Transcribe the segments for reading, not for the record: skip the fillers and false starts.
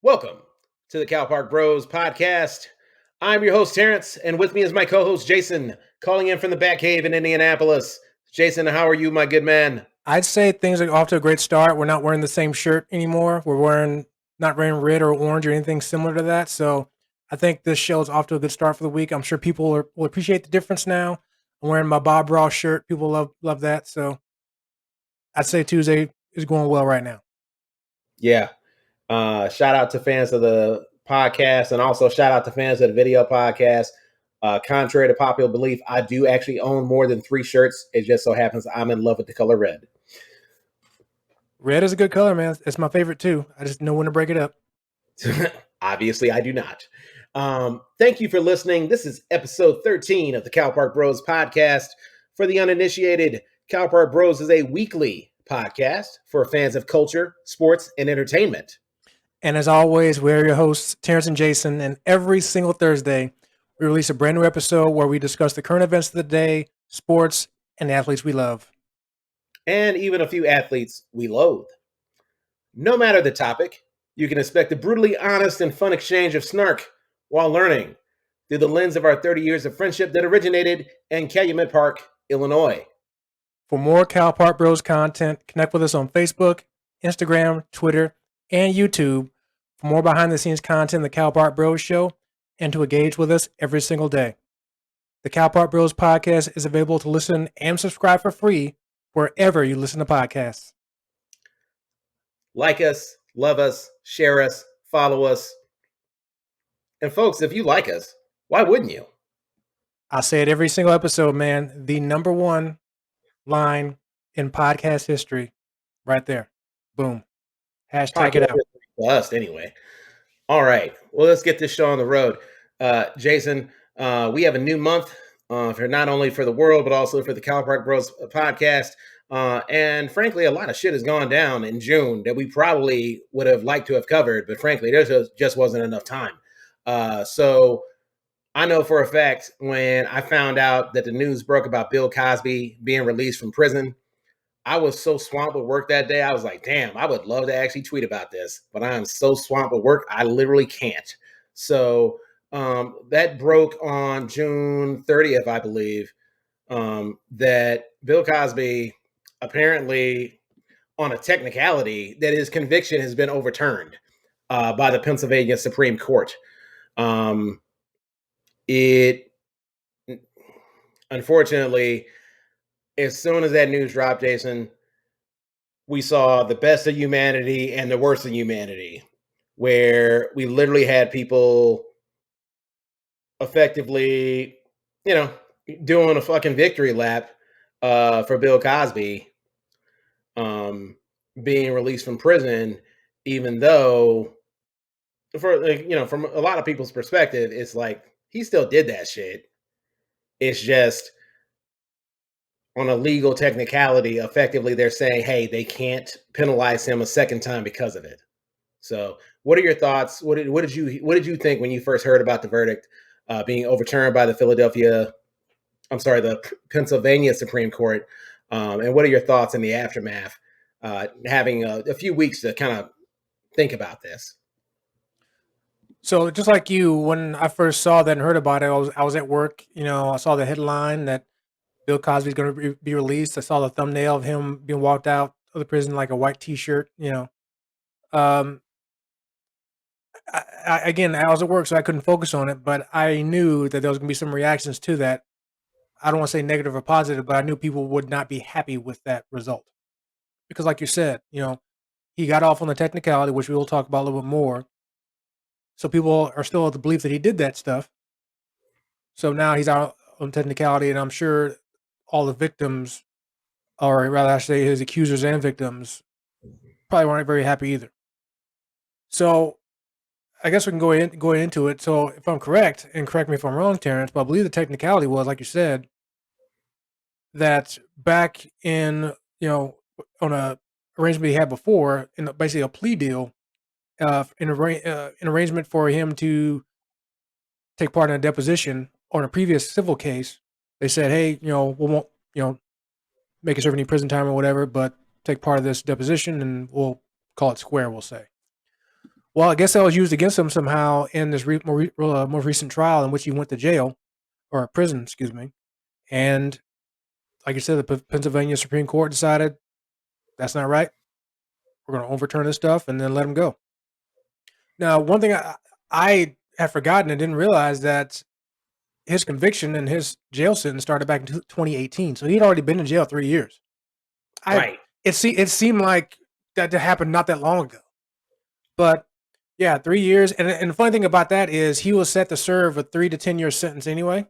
Welcome to the Park Bros podcast. I'm your host, Terrence, and with me is my co-host, Jason, calling in from the Batcave in Indianapolis. Jason, how are you, my good man? I'd say things are off to a great start. We're not wearing the same shirt anymore. Not wearing red or orange or anything similar to that. So I think this show is off to a good start for the week. I'm sure people will appreciate the difference now. I'm wearing my Bob Ross shirt. People love that. So I'd say Tuesday is going well right now. Yeah. Shout out to fans of the podcast and also shout out to fans of the video podcast. Contrary to popular belief, I do actually own more than 3 shirts. It just so happens I'm in love with the color red. Red is a good color, man. It's my favorite too. I just know when to break it up. Obviously, I do not. Thank you for listening. This is episode 13 of the Park Bros podcast. For the uninitiated, Park Bros is a weekly podcast for fans of culture, sports, and entertainment. And as always, we're your hosts, Terrence and Jason. And every single Thursday, we release a brand new episode where we discuss the current events of the day, sports, and the athletes we love. And even a few athletes we loathe. No matter the topic, you can expect a brutally honest and fun exchange of snark while learning through the lens of our 30 years of friendship that originated in Calumet Park, Illinois. For more Park Bros content, connect with us on Facebook, Instagram, Twitter, and YouTube for more behind-the-scenes content of the Park Bros Show and to engage with us every single day. The Park Bros podcast is available to listen and subscribe for free wherever you listen to podcasts. Like us, love us, share us, follow us. And folks, if you like us, why wouldn't you? I say it every single episode, man. The number one line in podcast history right there. Boom. Hashtag Podcast it out. Bust anyway. All right. Well, let's get this show on the road. Jason, we have a new month for not only for the world, but also for the Park Bros podcast. And frankly, a lot of shit has gone down in June that we probably would have liked to have covered, but frankly, there just wasn't enough time. So I know for a fact when I found out that the news broke about Bill Cosby being released from prison, I was so swamped with work that day. I was like, damn, I would love to actually tweet about this, but I am so swamped with work, I literally can't. So that broke on June 30th, I believe, that Bill Cosby apparently, on a technicality, that his conviction has been overturned by the Pennsylvania Supreme Court. It, unfortunately, as soon as that news dropped, Jason, we saw the best of humanity and the worst of humanity, where we literally had people effectively, doing a fucking victory lap for Bill Cosby being released from prison, even though, from a lot of people's perspective, it's like he still did that shit. It's just on a legal technicality, effectively they're saying, hey, they can't penalize him a second time because of it. So what are your thoughts? What did you think when you first heard about the verdict being overturned by the Pennsylvania Supreme Court? And what are your thoughts in the aftermath, having a few weeks to kind of think about this? So just like you, when I first saw that and heard about it, I was at work. I saw the headline that Bill Cosby's going to be released. I saw the thumbnail of him being walked out of the prison like a white T-shirt. Again, I was at work, so I couldn't focus on it. But I knew that there was going to be some reactions to that. I don't want to say negative or positive, but I knew people would not be happy with that result because, like you said, he got off on the technicality, which we will talk about a little bit more. So people are still of the belief that he did that stuff. So now he's out on technicality, and I'm sure all the victims, or rather I should say his accusers and victims, probably weren't very happy either. So I guess we can go into it. So if I'm correct, and correct me if I'm wrong, Terrence, but I believe the technicality was, like you said, that back in, on a arrangement he had before, in basically a plea deal, an arrangement for him to take part in a deposition on a previous civil case. They said, hey, we won't, make you serve any prison time or whatever, but take part of this deposition and we'll call it square, we'll say. Well, I guess that was used against him somehow in this more recent trial in which he went to jail or prison, excuse me. And like I said, the Pennsylvania Supreme Court decided that's not right. We're going to overturn this stuff and then let him go. Now, one thing I had forgotten and didn't realize that his conviction and his jail sentence started back in 2018. So he'd already been in jail 3 years. Right. It seemed like that happened not that long ago, but yeah, 3 years. And the funny thing about that is he was set to serve a 3 to 10 year sentence anyway.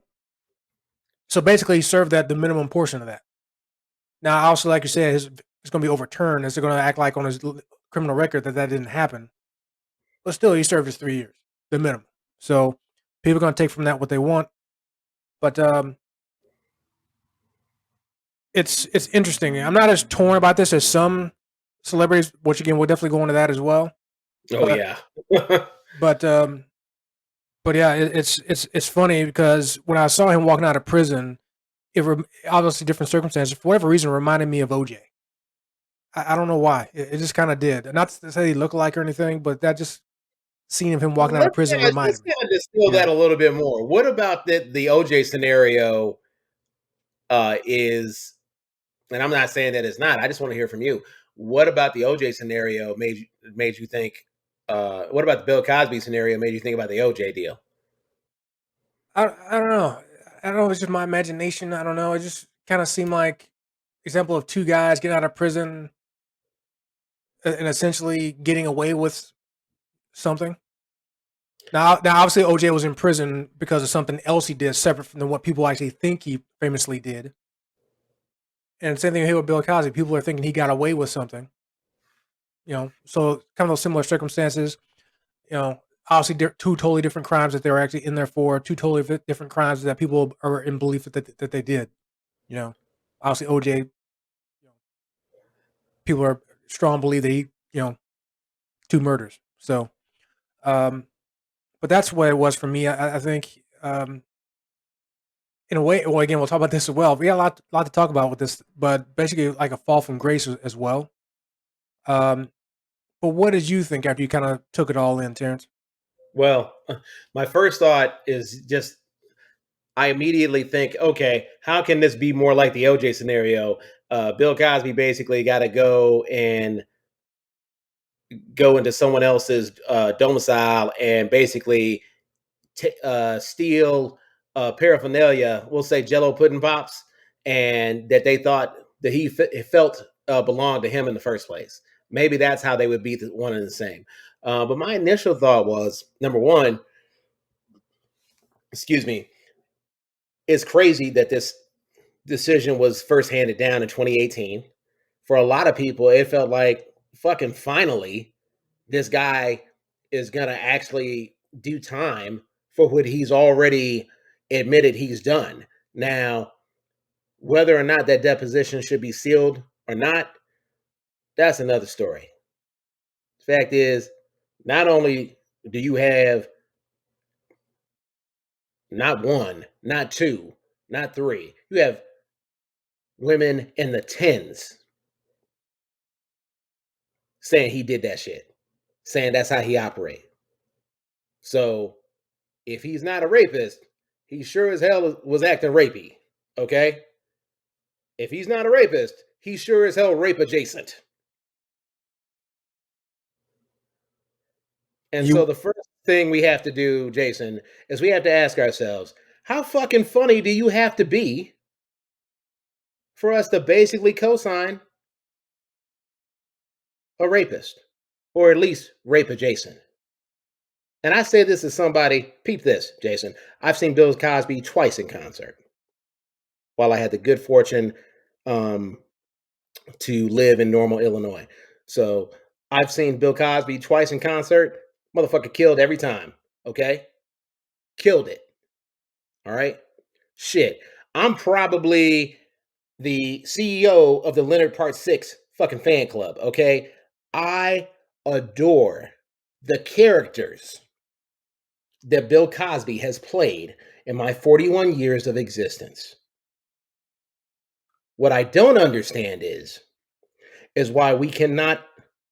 So basically, he served the minimum portion of that. Now, also, like you said, it's going to be overturned. Is they're going to act like on his criminal record that didn't happen? But still, he served his 3 years, the minimum. So people are going to take from that what they want. But it's interesting. I'm not as torn about this as some celebrities, which again we'll definitely go into that as well. Oh But yeah. but yeah, it's funny because when I saw him walking out of prison, obviously different circumstances for whatever reason reminded me of OJ. I don't know why. It just kind of did. Not to say he looked like or anything, but that just seeing him walking out of prison Let's reminded me. kind of distill Yeah. that a little bit more. What about the OJ scenario is, and I'm not saying that it's not. I just want to hear from you. What about the OJ scenario made you think? What about the Bill Cosby scenario made you think about the OJ deal? I don't know. I don't know. It's just my imagination. I don't know. It just kind of seemed like example of two guys getting out of prison and essentially getting away with something. Now, obviously, OJ was in prison because of something else he did, separate from what people actually think he famously did. And same thing here with Bill Cosby. People are thinking he got away with something. So kind of those similar circumstances. Obviously, two totally different crimes that they were actually in there for. Two totally different crimes that people are in belief that they did. Obviously, OJ. People are strong believe that he, two murders. So, um, but that's what it was for me. I think, in a way, well, again, we'll talk about this as well. We got a lot to talk about with this, but basically, like a fall from grace as well. Um, but what did you think after you kind of took it all in, Terrence? Well, my first thought is just I immediately think, okay, how can this be more like the OJ scenario? Bill Cosby basically got to go into someone else's domicile and basically steal paraphernalia. We'll say Jello pudding pops, and that they thought that he felt belonged to him in the first place. Maybe that's how they would be one and the same. But my initial thought was number one, excuse me, it's crazy that this decision was first handed down in 2018. For a lot of people, it felt like fucking finally this guy is going to actually do time for what he's already admitted he's done. Now, whether or not that deposition should be sealed or not, that's another story. The fact is, not only do you have not one, not two, not three, you have women in the tens saying he did that shit, saying that's how he operates. So if he's not a rapist, he sure as hell was acting rapey. Okay? If he's not a rapist, he's sure as hell rape adjacent. And so You the first thing we have to do, Jason, is we have to ask ourselves, how fucking funny do you have to be for us to basically co-sign a rapist? Or at least rape adjacent. And I say this as somebody, peep this, Jason. I've seen Bill Cosby twice in concert while I had the good fortune um, to live in Normal, Illinois. So I've seen Bill Cosby twice in concert. Motherfucker killed every time. Okay? Killed it. All right? Shit. I'm probably the CEO of the Leonard Part 6 fucking fan club. Okay? I adore the characters that Bill Cosby has played in my 41 years of existence. What I don't understand is why we cannot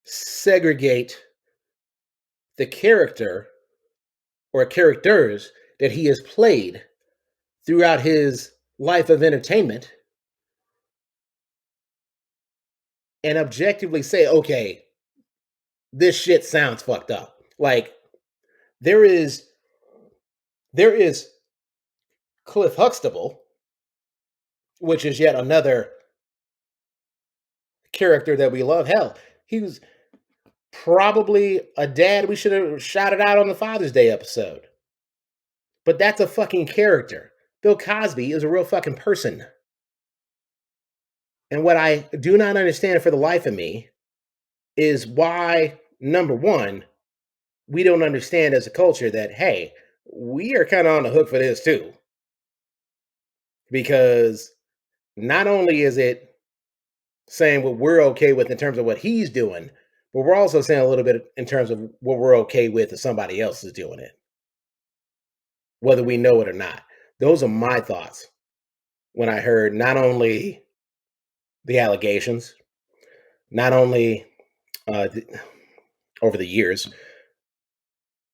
segregate the character or characters that he has played throughout his life of entertainment and objectively say, okay, this shit sounds fucked up. Like there is Cliff Huxtable, which is yet another character that we love. Hell, he was probably a dad we should have shouted out on the Father's Day episode. But that's a fucking character. Bill Cosby is a real fucking person. And what I do not understand for the life of me is why, number one, we don't understand as a culture that, hey, we are kind of on the hook for this too. Because not only is it saying what we're okay with in terms of what he's doing, but we're also saying a little bit in terms of what we're okay with if somebody else is doing it, whether we know it or not. Those are my thoughts when I heard not only the allegations, not only over the years,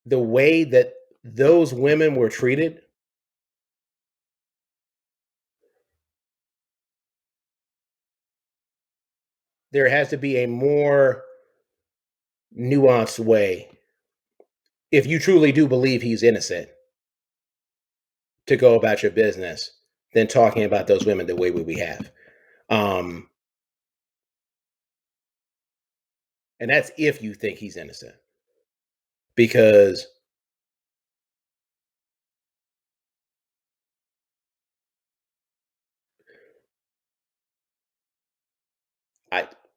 the way that those women were treated. There has to be a more nuanced way, if you truly do believe he's innocent, to go about your business than talking about those women the way we have. And that's if you think he's innocent. Because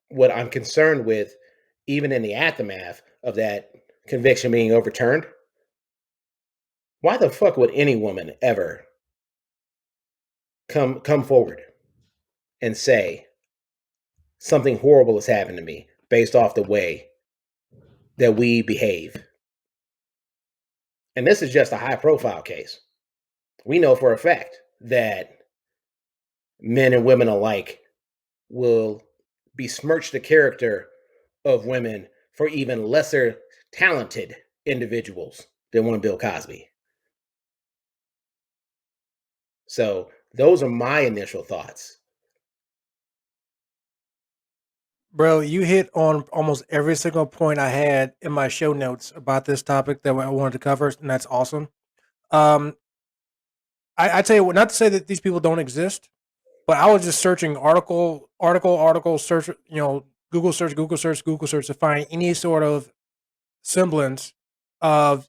what I'm concerned with, even in the aftermath of that conviction being overturned, why the fuck would any woman ever come forward and say something horrible has happened to me based off the way that we behave? And this is just a high profile case. We know for a fact that men and women alike will besmirch the character of women for even lesser talented individuals than one Bill Cosby. So those are my initial thoughts. Bro, you hit on almost every single point I had in my show notes about this topic that I wanted to cover, and that's awesome. Um, I tell you what, not to say that these people don't exist, but I was just searching article, search, Google search, Google search to find any sort of semblance of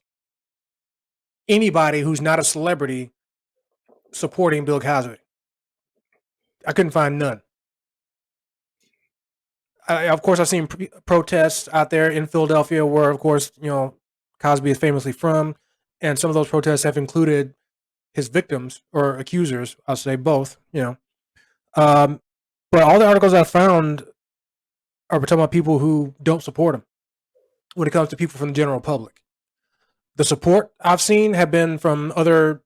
anybody who's not a celebrity supporting Bill Cosby. I couldn't find none. Of course, I've seen protests out there in Philadelphia where, of course, Cosby is famously from, and some of those protests have included his victims or accusers. I'll say both. Um, but all the articles I found are talking about people who don't support him. When it comes to people from the general public, the support I've seen have been from other,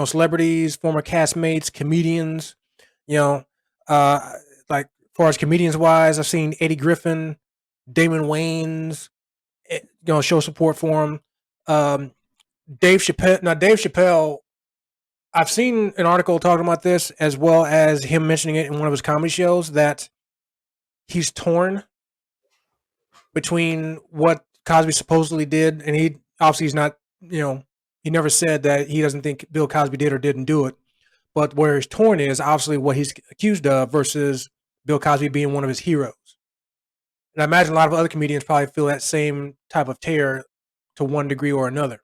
celebrities, former castmates, comedians. You know, like as far as comedians wise, I've seen Eddie Griffin, Damon Wayans, show support for him. Um, Dave Chappelle. Now, Dave Chappelle, I've seen an article talking about this as well as him mentioning it in one of his comedy shows that he's torn between what Cosby supposedly did, and he obviously he's not, he never said that he doesn't think Bill Cosby did or didn't do it. But where he's torn is obviously what he's accused of versus Bill Cosby being one of his heroes. And I imagine a lot of other comedians probably feel that same type of tear to one degree or another.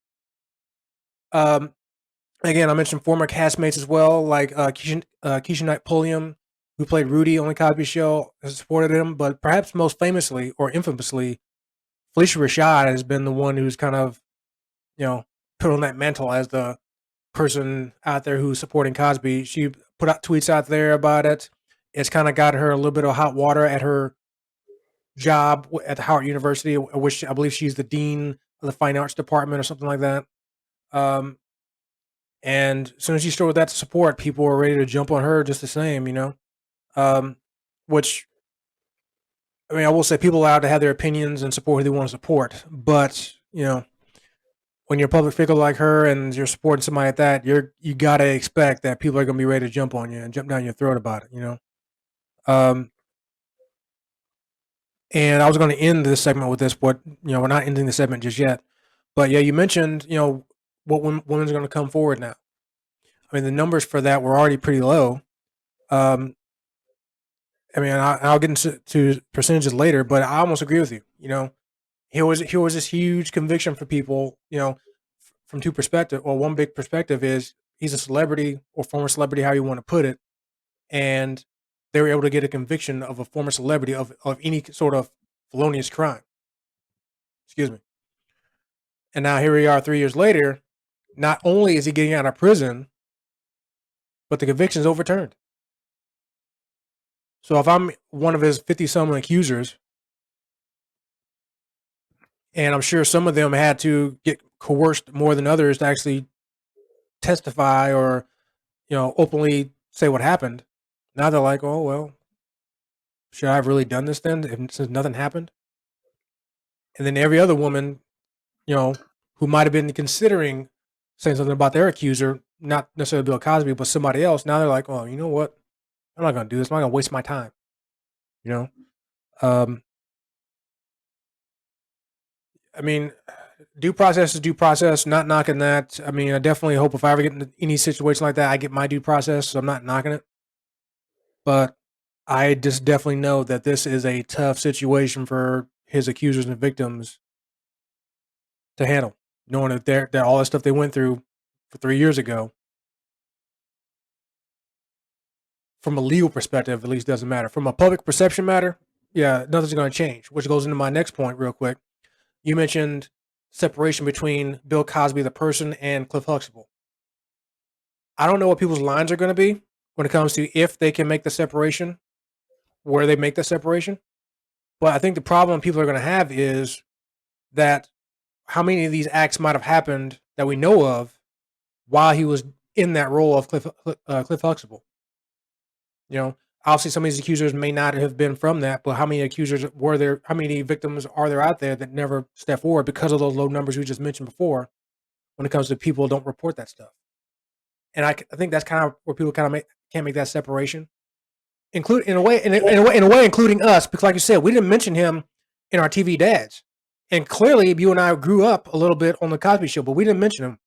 Um, Again, I mentioned former castmates as well, like Keisha Knight Pulliam, who played Rudy on the Cosby Show, has supported him. But perhaps most famously or infamously, Felicia Rashad has been the one who's kind of, put on that mantle as the person out there who's supporting Cosby. She put out tweets out there about it. It's kind of got her a little bit of hot water at her job at the Howard University, which I believe she's the dean of the fine arts department or something like that. Um, and as soon as she showed that support, people were ready to jump on her just the same. Um, which I mean, I will say people are allowed to have their opinions and support who they want to support, but you know, when you're a public figure like her and you're supporting somebody like that, you gotta expect that people are gonna be ready to jump on you and jump down your throat about it. Um, and I was going to end this segment with this, but we're not ending the segment just yet. But yeah, you mentioned what women's going to come forward now. I mean, the numbers for that were already pretty low. Um, I mean, I'll get into percentages later, but I almost agree with you. Here was this huge conviction for people. From two perspectives, or one big perspective is he's a celebrity or former celebrity, how you want to put it, and they were able to get a conviction of a former celebrity of any sort of felonious crime. Excuse me. And now here we are 3 years later. Not only is he getting out of prison, but the conviction is overturned. So if I'm one of his 50 some accusers, and I'm sure some of them had to get coerced more than others to actually testify or, openly say what happened. Now they're like, oh, well, should I have really done this then since nothing happened? And then every other woman, who might have been considering saying something about their accuser, not necessarily Bill Cosby, but somebody else, now they're like, oh, you know what? I'm not going to do this. I'm not going to waste my time. You know, um, I mean, due process is due process. Not knocking that. I mean, I definitely hope if I ever get into any situation like that, I get my due process. So I'm not knocking it, but I just definitely know that this is a tough situation for his accusers and victims to handle, knowing that all the stuff they went through for 3 years ago, from a legal perspective, at least doesn't matter. From a public perception matter, yeah, nothing's going to change. Which goes into my next point, real quick. You mentioned separation between Bill Cosby, the person, and Cliff Huxtable. I don't know what people's lines are going to be when it comes to if they can make the separation, where they make the separation. But I think the problem people are going to have is that how many of these acts might have happened that we know of while he was in that role of Cliff Huxtable. Obviously some of these accusers may not have been from that, but how many accusers were there? How many victims are there out there that never step forward because of those low numbers we just mentioned before? When it comes to people who don't report that stuff, and I think that's kind of where people kind of can't make that separation. Include in a way, including us, because like you said, we didn't mention him in our TV dads, and clearly you and I grew up a little bit on the Cosby Show, but we didn't mention him.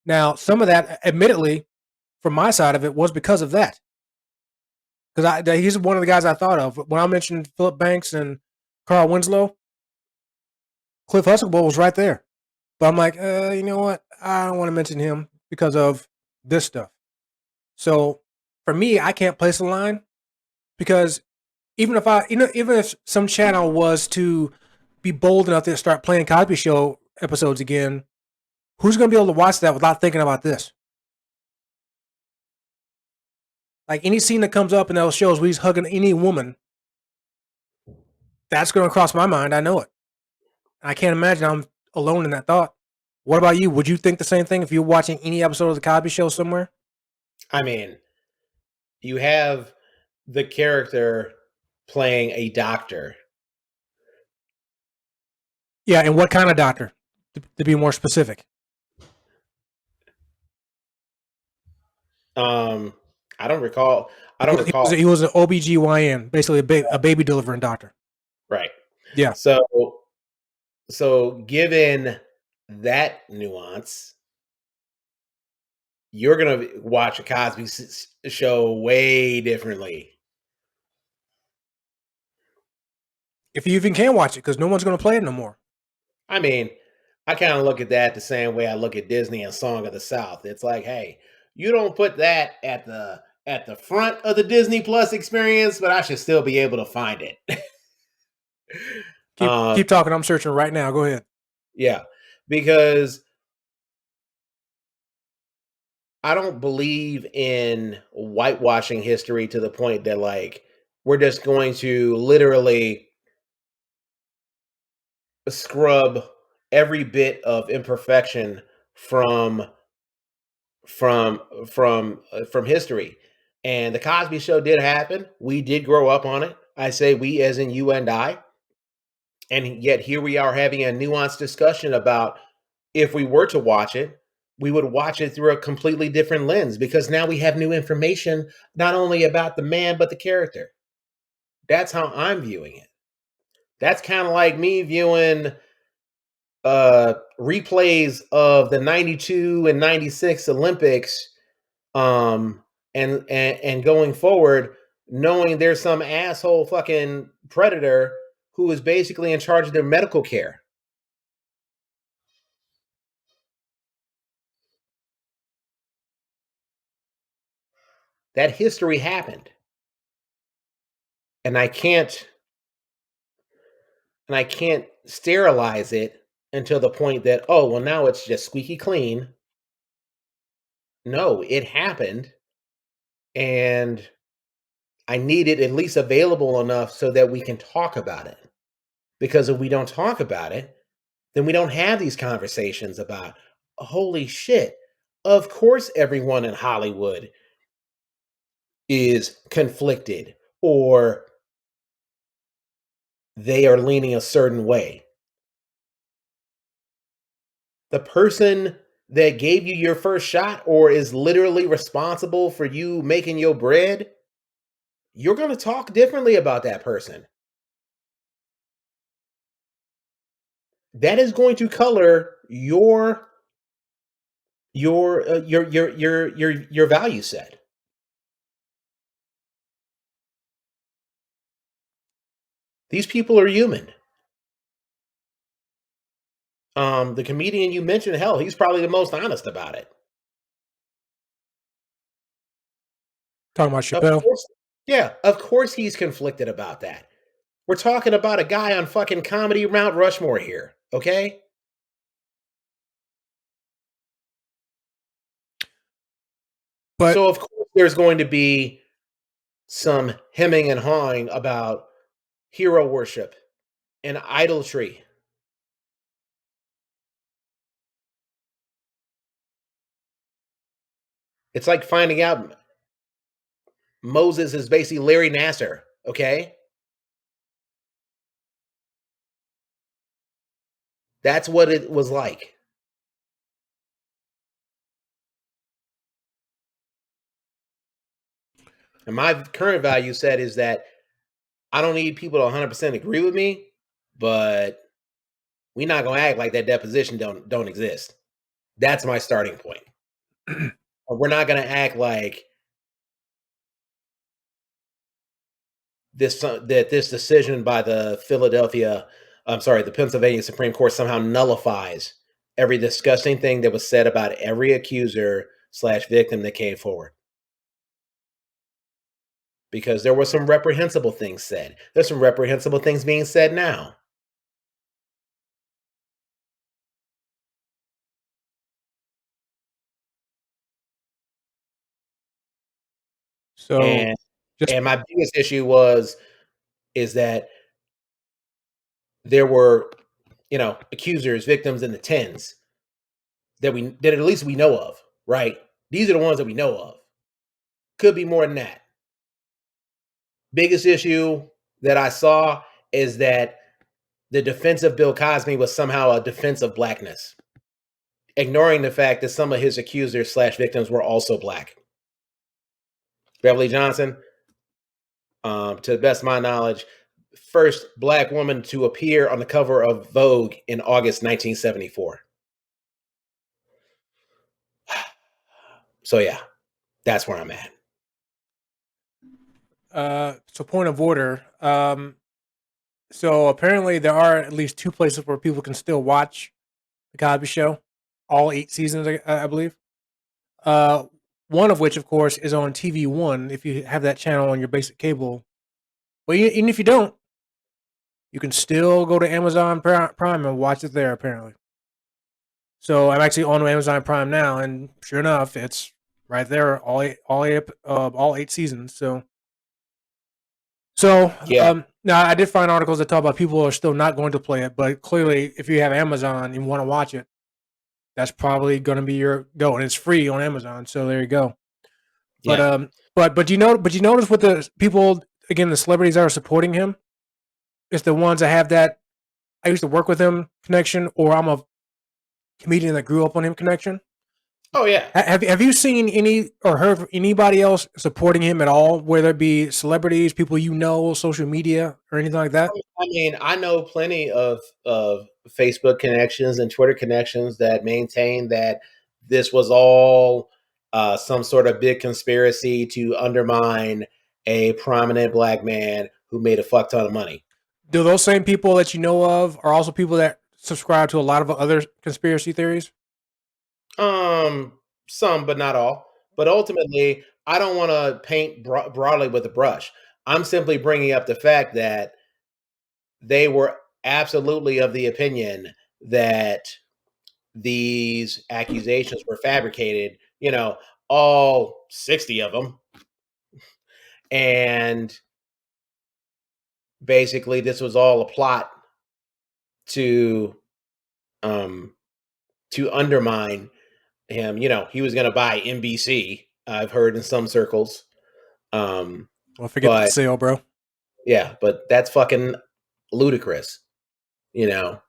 Now, some of that, admittedly, from my side of it, was because of that. Because he's one of the guys I thought of when I mentioned Philip Banks and Carl Winslow. Cliff Huxtable was right there, but I'm like, you know what? I don't want to mention him because of this stuff. So for me, I can't place a line because even if some channel was to be bold enough to start playing Cosby Show episodes again, who's going to be able to watch that without thinking about this? Like any scene that comes up in those shows where he's hugging any woman, that's going to cross my mind. I know it. I can't imagine I'm alone in that thought. What about you? Would you think the same thing if you're watching any episode of the Cosby Show somewhere? I mean, you have the character playing a doctor. Yeah, and what kind of doctor? To be more specific. Um, I don't recall. I He don't was, he was, recall. he was an OBGYN, basically a baby delivering doctor. Right. Yeah. So, given that nuance, you're gonna watch a Cosby show way differently. If you even can watch it, because no one's going to play it no more. I mean, I kind of look at that the same way I look at Disney and Song of the South. It's like, hey, you don't put that at the front of the Disney Plus experience, but I should still be able to find it. Keep talking. I'm searching right now. Go ahead. Yeah, because I don't believe in whitewashing history to the point that like we're just going to literally scrub every bit of imperfection from from history. And the Cosby Show did happen. We did grow up on it. I say we as in you and I. And yet here we are having a nuanced discussion about if we were to watch it, we would watch it through a completely different lens because now we have new information, not only about the man, but the character. That's how I'm viewing it. That's kind of like me viewing replays of the 92 and 96 Olympics and going forward, knowing there's some asshole fucking predator who is basically in charge of their medical care. That history happened. And I can't sterilize it until the point that, oh, well, now it's just squeaky clean. No, it happened. And I need it at least available enough so that we can talk about it. Because if we don't talk about it, then we don't have these conversations about, holy shit, of course everyone in Hollywood is conflicted or they are leaning a certain way. The person that gave you your first shot or is literally responsible for you making your bread, you're going to talk differently about that person. That is going to color your value set. These people are human. The comedian you mentioned, hell, he's probably the most honest about it. Talking about Of Chappelle. course, yeah, of course he's conflicted about that. We're talking about a guy on fucking Comedy Mount Rushmore here, okay? But So of course there's going to be some hemming and hawing about hero worship and idolatry. It's like finding out Moses is basically Larry Nasser, okay? That's what it was like. And my current value set is that I don't need people to 100% agree with me, but we're not going to act like that deposition don't exist. That's my starting point. We're not going to act like this decision by the Pennsylvania Supreme Court somehow nullifies every disgusting thing that was said about every accuser / victim that came forward. Because there were some reprehensible things said. There's some reprehensible things being said now. so And just my biggest issue is that there were, accusers, victims in the tens that at least we know of, right? These are the ones that we know of. Could be more than that. Biggest issue that I saw is that the defense of Bill Cosby was somehow a defense of blackness, ignoring the fact that some of his accusers / victims were also black. Beverly Johnson, to the best of my knowledge, first black woman to appear on the cover of Vogue in August 1974. So yeah, that's where I'm at. so point of order. So apparently there are at least 2 places where people can still watch the Cosby Show, all 8 seasons, I believe. Uh, one of which, of course, is on TV One if you have that channel on your basic cable. But even if you don't, you can still go to Amazon Prime and watch it there. Apparently, so I'm actually on Amazon Prime now, and sure enough, it's right there, all 8 seasons. So Yeah, now I did find articles that talk about people are still not going to play it, but clearly, if you have Amazon and want to watch it, that's probably going to be your go, and it's free on Amazon. So there you go. But yeah. but you notice with the people again, the celebrities that are supporting him, it's the ones that have that. I used to work with him connection, or I'm a comedian that grew up on him connection. Oh yeah. Have you seen any or heard of anybody else supporting him at all, whether it be celebrities, people you know, social media, or anything like that? I mean, I know plenty of Facebook connections and Twitter connections that maintain that this was all some sort of big conspiracy to undermine a prominent black man who made a fuck ton of money. Do those same people that you know of are also people that subscribe to a lot of other conspiracy theories? Um, some, but not all. But ultimately, I don't want to paint broadly with a brush. I'm simply bringing up the fact that they were absolutely of the opinion that these accusations were fabricated, all 60 of them. And basically, this was all a plot to um to undermine him. He was going to buy NBC, I've heard in some circles. Well, forget that But sale, bro. yeah, but that's fucking ludicrous. You know,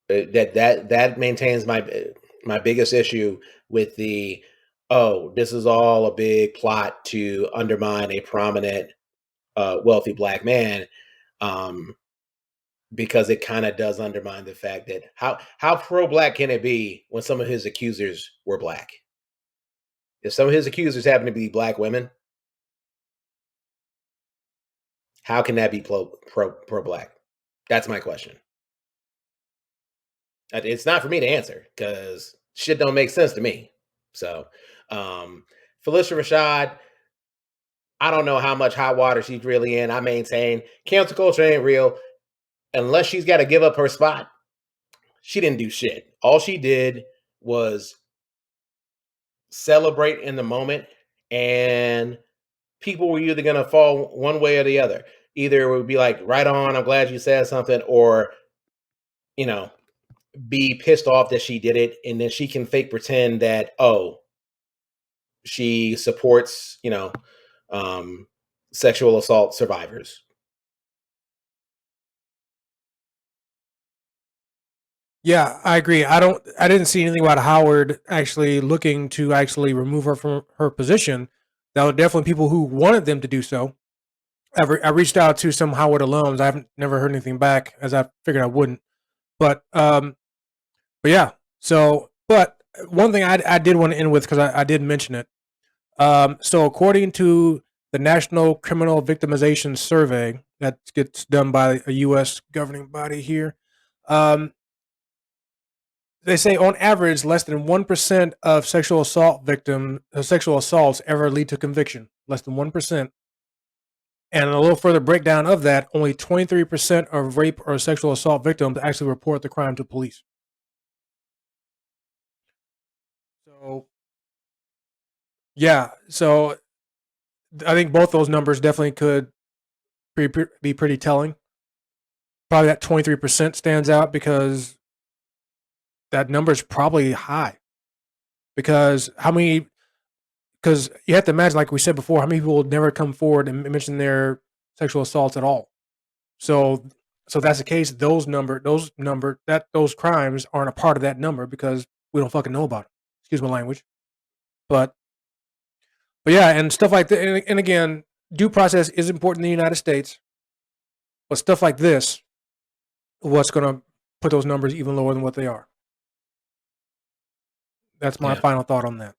that maintains my biggest issue with the, oh, this is all a big plot to undermine a prominent wealthy black man, um, because it kind of does undermine the fact that how pro black can it be when some of his accusers were black? If some of his accusers happen to be black women, how can that be pro black? That's my question. It's not for me to answer because shit don't make sense to me. So, um, Felicia Rashad, I don't know how much hot water she's really in. I maintain cancel culture ain't real unless she's got to give up her spot. She didn't do shit. All she did was celebrate in the moment, and people were either going to fall one way or the other. Either it would be like, right on, I'm glad you said something, or, you know, be pissed off that she did it. And then she can fake pretend that, oh, she supports, um, sexual assault survivors. Yeah, I agree. I didn't see anything about Howard actually looking to actually remove her from her position. There were definitely people who wanted them to do so. I reached out to some Howard alums. I haven't never heard anything back, as I figured I wouldn't. But but yeah. So, but one thing I did want to end with, because I did mention it. So according to the National Criminal Victimization Survey that gets done by a U.S. governing body here, um, they say on average less than 1% of sexual assaults ever lead to conviction. Less than 1%. And a little further breakdown of that, only 23% of rape or sexual assault victims actually report the crime to police. So yeah, so I think both those numbers definitely could be pretty telling. Probably that 23% stands out because that number is probably high. Because how many? Because you have to imagine, like we said before, how many people will never come forward and mention their sexual assaults at all. So, so if that's the case, those crimes aren't a part of that number because we don't fucking know about them. Excuse my language, but yeah, and stuff like that. And again, due process is important in the United States, but stuff like this, what's going to put those numbers even lower than what they are. That's my Yeah. final thought on that.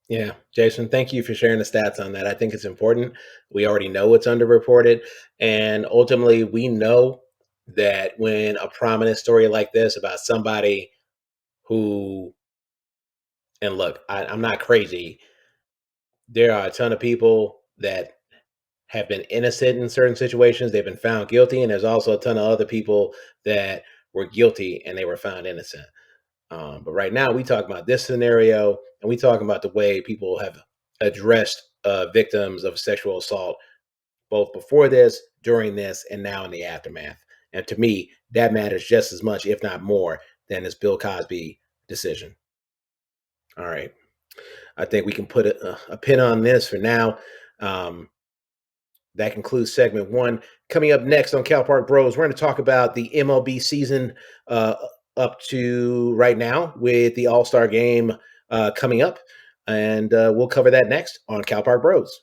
Yeah. Jason, thank you for sharing the stats on that. I think it's important. We already know it's underreported. And ultimately, we know that when a prominent story like this about somebody who, and look, I'm not crazy, there are a ton of people that have been innocent in certain situations. They've been found guilty. And there's also a ton of other people that were guilty and they were found innocent. But right now, we talk about this scenario, and we talk about the way people have addressed victims of sexual assault, both before this, during this, and now in the aftermath. And to me, that matters just as much, if not more, than this Bill Cosby decision. All right, I think we can put a pin on this for now. Um, That concludes segment one. Coming up next on Cal Park Bros, we're going to talk about the MLB season uh, up to right now with the All-Star game coming up. And we'll cover that next on Cal Park Bros.